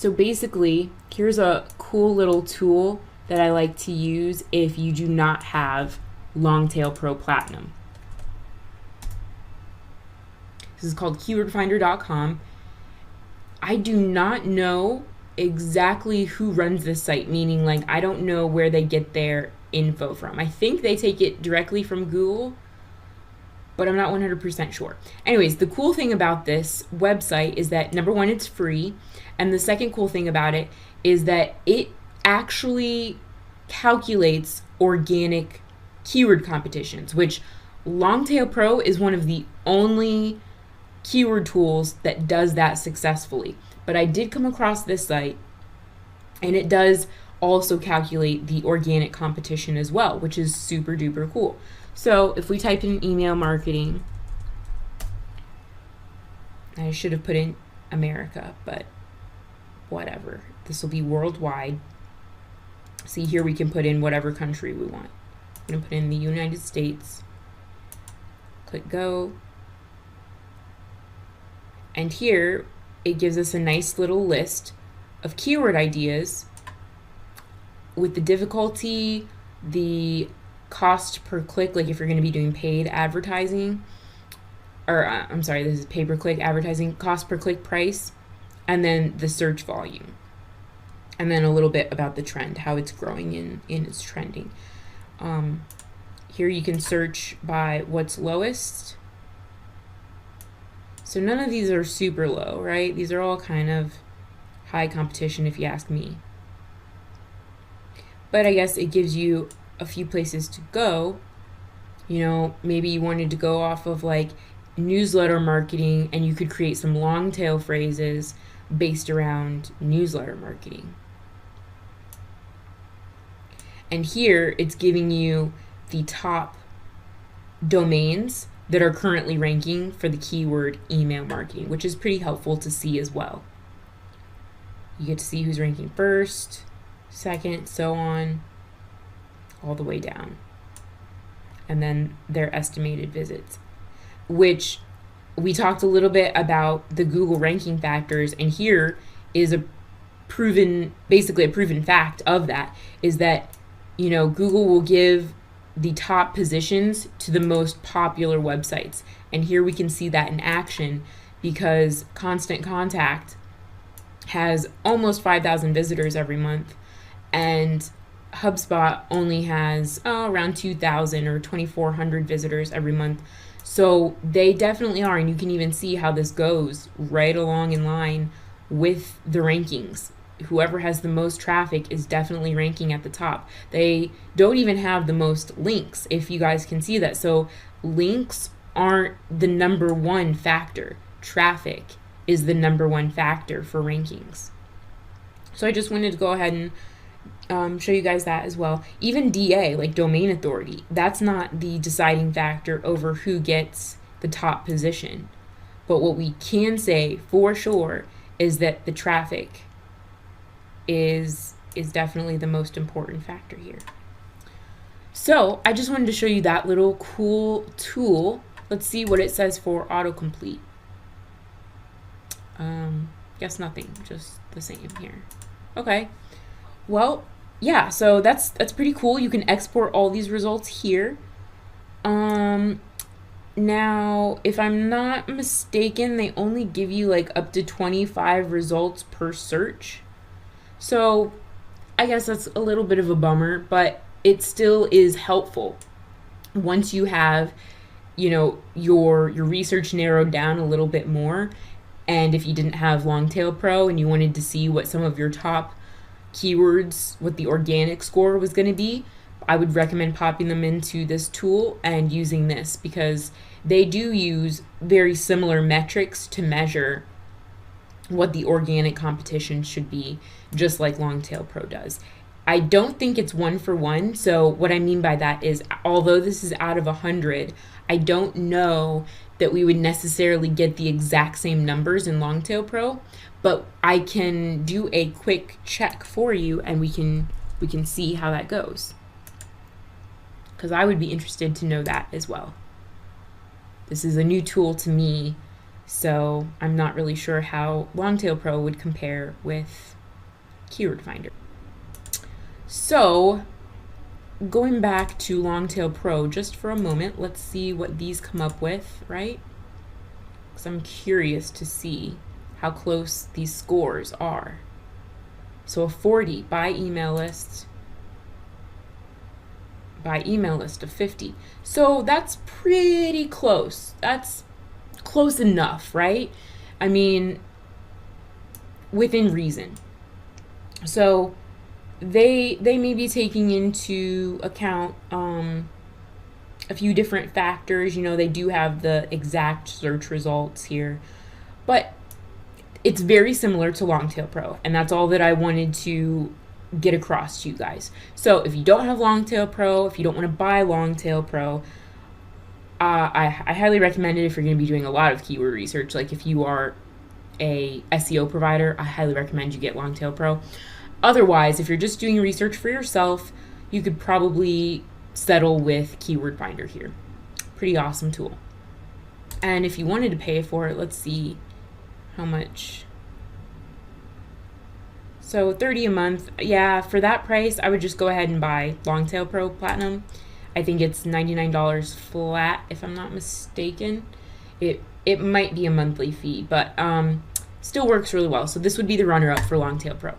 So basically, here's a cool little tool that I like to use if you do not have Longtail Pro Platinum. This is called KWFinder.com. I do not know exactly who runs this site, meaning like I don't know where they get their info from. I think they take it directly from Google, but I'm not 100% sure. Anyways, the cool thing about this website is that number one, it's free, and the second cool thing about it is that it actually calculates organic keyword competitions, which Longtail Pro is one of the only keyword tools that does that successfully. But I did come across this site, and it does also calculate the organic competition as well, which is super duper cool. So if we type in email marketing, I should have put in America, but whatever. This will be worldwide. See, here we can put in whatever country we want. I'm going to put in the United States. Click go. And here it gives us a nice little list of keyword ideas with the difficulty, the cost per click, like if you're going to be doing paid advertising, or I'm sorry, this is pay-per-click advertising, cost per click price, and then the search volume. And then a little bit about the trend, how it's growing in its trending. Here you can search by what's lowest. So none of these are super low, right? These are all kind of high competition if you ask me. But I guess it gives you a few places to go. You know, maybe you wanted to go off of like newsletter marketing, and you could create some long tail phrases based around newsletter marketing. And here it's giving you the top domains that are currently ranking for the keyword email marketing, which is pretty helpful to see as well. You get to see who's ranking first, second, so on, all the way down. And then their estimated visits, which we talked a little bit about the Google ranking factors, and here is basically a proven fact of that, is that, you know, Google will give the top positions to the most popular websites. And here we can see that in action, because Constant Contact has almost 5,000 visitors every month, and HubSpot only has around 2,000 or 2,400 visitors every month. So they definitely are, and you can even see how this goes right along in line with the rankings. Whoever has the most traffic is definitely ranking at the top. They don't even have the most links, if you guys can see that. So links aren't the number one factor. Traffic is the number one factor for rankings. So I just wanted to go ahead and show you guys that as well. Even DA, like domain authority, that's not the deciding factor over who gets the top position. But what we can say for sure is that the traffic is definitely the most important factor here. So I just wanted to show you that little cool tool. Let's see what it says for autocomplete. Guess nothing, just the same here. Okay, well, yeah, so that's pretty cool. You can export all these results here. Now, if I'm not mistaken, they only give you like up to 25 results per search. So I guess that's a little bit of a bummer, but it still is helpful once you have, you know, your research narrowed down a little bit more. And if you didn't have Longtail Pro and you wanted to see what some of your top keywords, what the organic score was going to be, I would recommend popping them into this tool and using this, because they do use very similar metrics to measure what the organic competition should be, just like Longtail Pro does. I don't think it's one for one. So what I mean by that is, although this is out of 100, I don't know that we would necessarily get the exact same numbers in Longtail Pro, but I can do a quick check for you, and we can see how that goes, because I would be interested to know that as well. This is a new tool to me, So I'm not really sure how Longtail Pro would compare with Keyword Finder. So going back to Longtail Pro just for a moment, let's see what these come up with, right? Because I'm curious to see how close these scores are. So a 40 by email list of 50. So that's pretty close. That's close enough, right? I mean, within reason. So they may be taking into account a few different factors. You know, they do have the exact search results here, but it's very similar to Longtail Pro, and that's all that I wanted to get across to you guys. So if you don't have Longtail Pro, if you don't want to buy Longtail Pro, I highly recommend it if you're going to be doing a lot of keyword research. Like if you are a SEO provider, I highly recommend you get Longtail Pro. Otherwise, if you're just doing research for yourself, you could probably settle with Keyword Finder here. Pretty awesome tool. And if you wanted to pay for it, let's see how much. So $30 a month. Yeah, for that price, I would just go ahead and buy Longtail Pro Platinum. I think it's $99 flat, if I'm not mistaken. It might be a monthly fee, but still works really well. So this would be the runner-up for Longtail Pro.